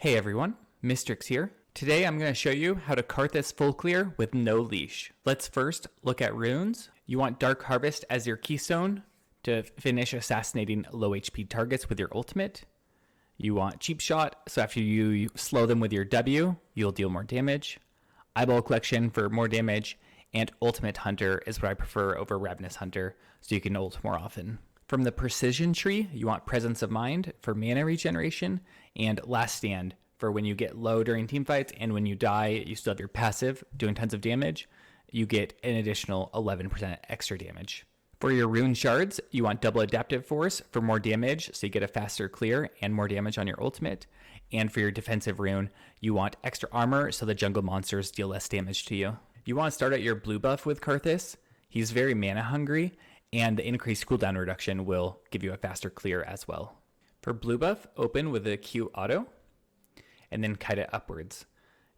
Hey everyone, Mystryx here. Today I'm going to show you how to Karthus full clear with no leash. Let's first look at runes. You want Dark Harvest as your keystone to finish assassinating low HP targets with your ultimate. You want Cheap Shot, so after you slow them with your W, you'll deal more damage. Eyeball Collection for more damage, and Ultimate Hunter is what I prefer over Ravenous Hunter, so you can ult more often. From the Precision tree, you want Presence of Mind for mana regeneration, and Last Stand for when you get low during teamfights, and when you die, you still have your passive doing tons of damage, you get an additional 11% extra damage. For your rune shards, you want Double Adaptive Force for more damage, so you get a faster clear and more damage on your ultimate. And for your defensive rune, you want extra armor, so the jungle monsters deal less damage to you. You want to start at your blue buff with Karthus. He's very mana hungry, and the increased cooldown reduction will give you a faster clear as well. For blue buff, open with a Q auto, and then kite it upwards.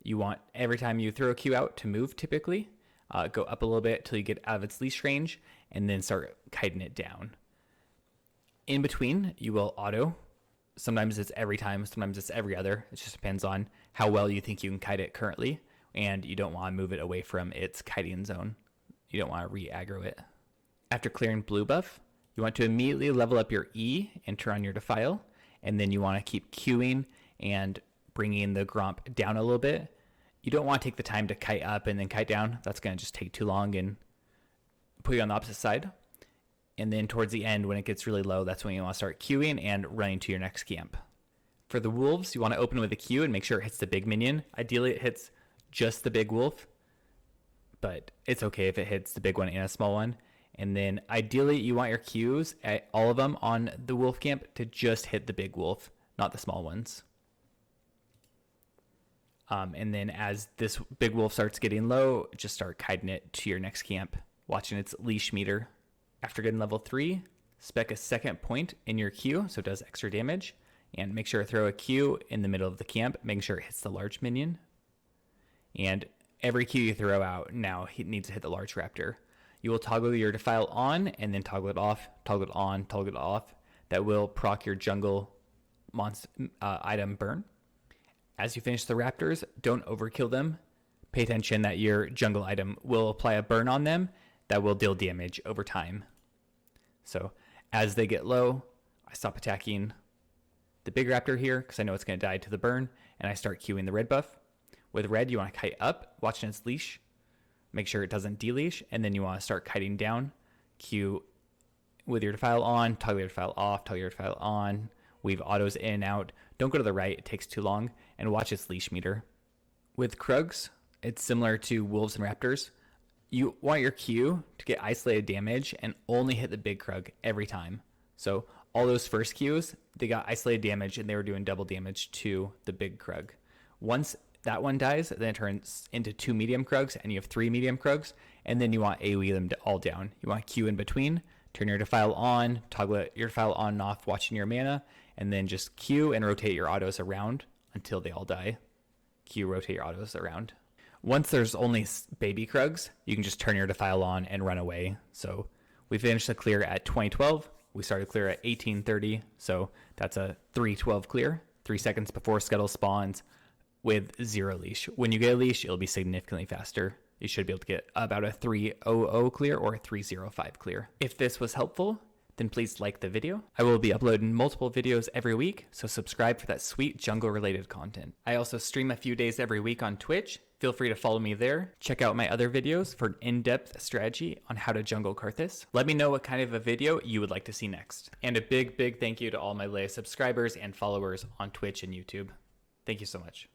You want every time you throw a Q out to move typically, go up a little bit till you get out of its leash range, and then start kiting it down. In between, you will auto. Sometimes it's every time, sometimes it's every other. It just depends on how well you think you can kite it currently, and you don't want to move it away from its kiting zone. You don't want to re-aggro it. After clearing blue buff, you want to immediately level up your E and turn on your Defile, and then you want to keep queuing and bringing the Gromp down a little bit. You don't want to take the time to kite up and then kite down. That's going to just take too long and put you on the opposite side. And then towards the end, when it gets really low, that's when you want to start queuing and running to your next camp. For the wolves, you want to open with a Q and make sure it hits the big minion. Ideally, it hits just the big wolf, but it's okay if it hits the big one and a small one. And then ideally, you want your Qs, all of them on the wolf camp, to just hit the big wolf, not the small ones. And then as this big wolf starts getting low, just start kiting it to your next camp, watching its leash meter. After getting level 3, spec a second point in your Q so it does extra damage, and make sure to throw a Q in the middle of the camp, making sure it hits the large minion. And every Q you throw out now needs to hit the large raptor. You will toggle your Defile on and then toggle it off, toggle it on, toggle it off. That will proc your jungle item burn. As you finish the raptors, don't overkill them. Pay attention that your jungle item will apply a burn on them that will deal damage over time. So as they get low, I stop attacking the big raptor here because I know it's going to die to the burn, and I start queuing the red buff. With red, you want to kite up, watching its leash. Make sure it doesn't deleash, and then you want to start kiting down. Queue with your Defile on, toggle your Defile off, toggle your Defile on, weave autos in and out. Don't go to the right, it takes too long, and watch its leash meter. With Krugs, it's similar to wolves and raptors. You want your Q to get isolated damage and only hit the big Krug every time. So all those first Qs, they got isolated damage and they were doing double damage to the big Krug. Once that one dies, then it turns into 2 medium Krugs, and you have 3 medium Krugs, and then you want AoE them all down. You want Q in between, turn your Defile on, toggle your Defile on and off, watching your mana, and then just Q and rotate your autos around until they all die. Q, rotate your autos around. Once there's only baby Krugs, you can just turn your Defile on and run away. So we finished the clear at 2012. We started clear at 1830, so that's a 312 clear, 3 seconds before Scuttle spawns, with 0 leash. When you get a leash, it'll be significantly faster. You should be able to get about a 300 clear or a 305 clear. If this was helpful, then please like the video. I will be uploading multiple videos every week, so subscribe for that sweet jungle related content. I also stream a few days every week on Twitch. Feel free to follow me there. Check out my other videos for an in-depth strategy on how to jungle Karthus. Let me know what kind of a video you would like to see next. And a big thank you to all my latest subscribers and followers on Twitch and YouTube. Thank you so much.